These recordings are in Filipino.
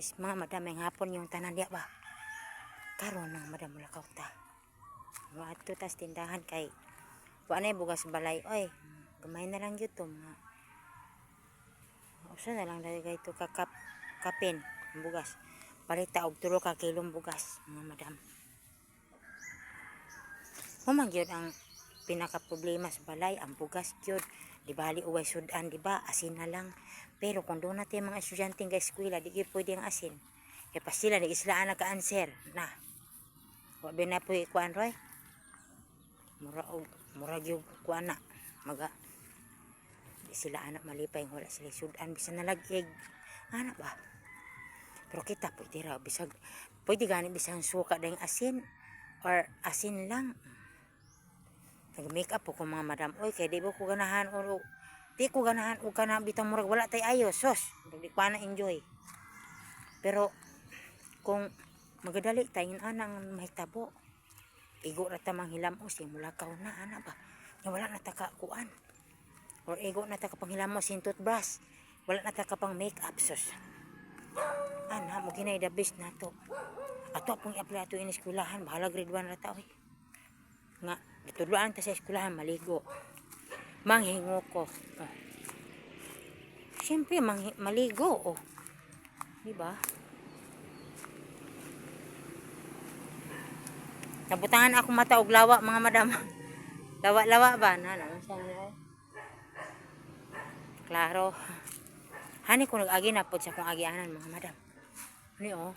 Is mga madam, may hapon yung tanan diya ba? Karon ng madam mulakaw ta. Mga ato tas tindahan kay wala na bugas balay. Oy, gamay na lang yun to. Usa na lang dahil ito kapin ang bugas. Palita og 3 ka kilong bugas, mga madam. Humagyod ang pinaka problema sa balay, ang bugas gyud. Di bali uway sudan, di ba? Asin na lang. Pero kung doon natin mga estudyante nga eskwela, di gyud pwede ang asin. Kaya pa sila, di sila naka-answer. Na. Wabi na po ikuan, Roy. Mura gyud kuan na. Maga. Di sila anak malipay, wala sila sudan. Bisa nalagig. Anak ba? Pero kita pwede raw. Bisag, pwede gani bisang suka dahil asin. Or asin lang. Nag-make up po ko mga madam. Oy, kaya di ba ko ganahan o di ko ganahan o ka na bitang murag wala tay ayo. Sos, di ko na enjoy. Pero kung magadali tayo anang mahitabo, igo na tamang hilamos yung mulakaw na ana ba. Nga wala na takakuan. Or igo na taka pang hilamos yung toothbrush. Wala na taka pang make up. Sos. Ana mo ginay the best na to. Ato pong i-apply ato in eskwelahan. Bahala grade 1 na ta. Nga, ditudloan ta sa eskwelahan, maligo. Manghingo ko. Oh. Siyempre, maligo. Oh. Diba? Nabutangan ako mata og lawa, mga madam. Lawa-lawa ba? Klaro. Hani ko nag-agi na po sa kong agianan, mga madam. Ano oh?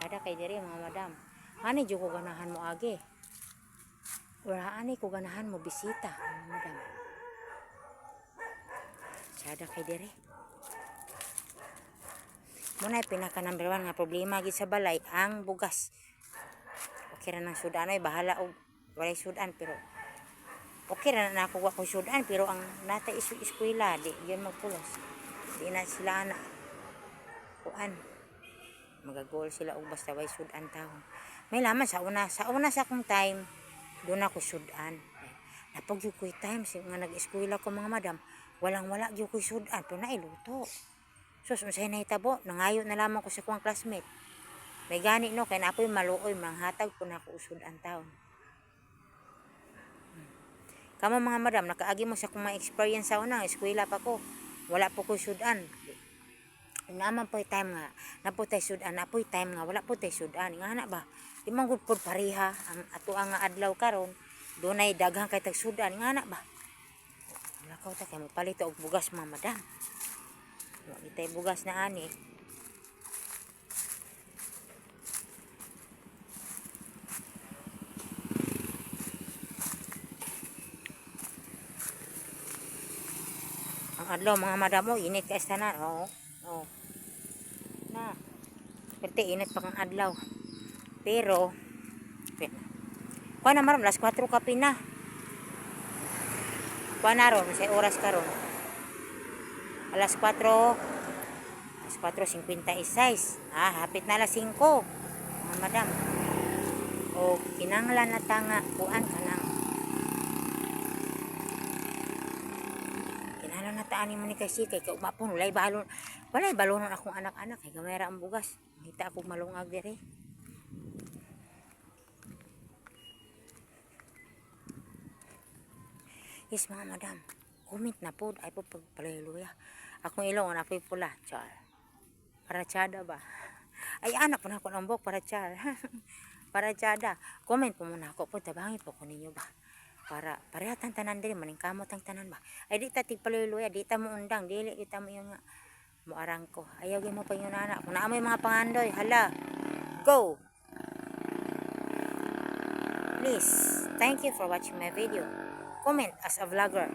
Ada kay diri, mga madam. Ani jo ko ganahan mo agi. Wala ani ko ganahan mo bisita, madam. Sada kay dire. Muna pinaka number 1 nga problema gid sa balay ang bugas. Okay ra nang sudan ay bahala og walay sudan pero okay ra na ako wa ko sudan pero ang nata eskwela di yun magpulos. Di na sila ana kuan. Magagol sila og basta way sudan taon. May laman sa una sa akong time doon ako sudan. Napag yung ko'y time nga nag-eskwela ko mga madam, walang-wala yung ko'y sudan pero nailuto. So unsay nahitabo, nangayo na lamang ko sa kuang classmate. May gani no kay napoy maluoy manghatag po na ako sudan taon. Kamo mga madam, nakaagi mo sa kung mga experience sa una, eskwela pa ko. Wala po ko'y sudan. Naman po time nga napoy tay sudan, napoy time nga wala po tay sudan nga ana ba di man gud pod pareha ang ato ang adlaw karon dunay daghang kay tag sudan nga ana ba wala ka ta kay mapalit og bugas mga madam wala tay bugas na ani ang adlaw mga madam mo init kay tanan oh na perte init pa kang adlaw pero kuha na maram alas 4 ka pina kuha na ron sa oras karon alas 4:56 hapit na alas 5 mga madam o kinanglan na tanga kuan kanang ani man ni kasi kay kaumapon walay balon akong anak-anak kay gamay ra ang bugas ngita ako malungag dire yes mga madam comment na po ay po pagpaleluya akong ilong na po pula char para chada ba ay anak po na ako ng bok para char para chada comment po muna ako po tabangin po ko ninyo ba para parehatan tanan diri maning kamot ang tanan ba ay di ta tigpaluya di ta mo undang dili kita mo yung nga mo arang ko ayaw gyud mo pa yung anak kung naa mo mga pangandoy hala go please thank you for watching my video comment as a vlogger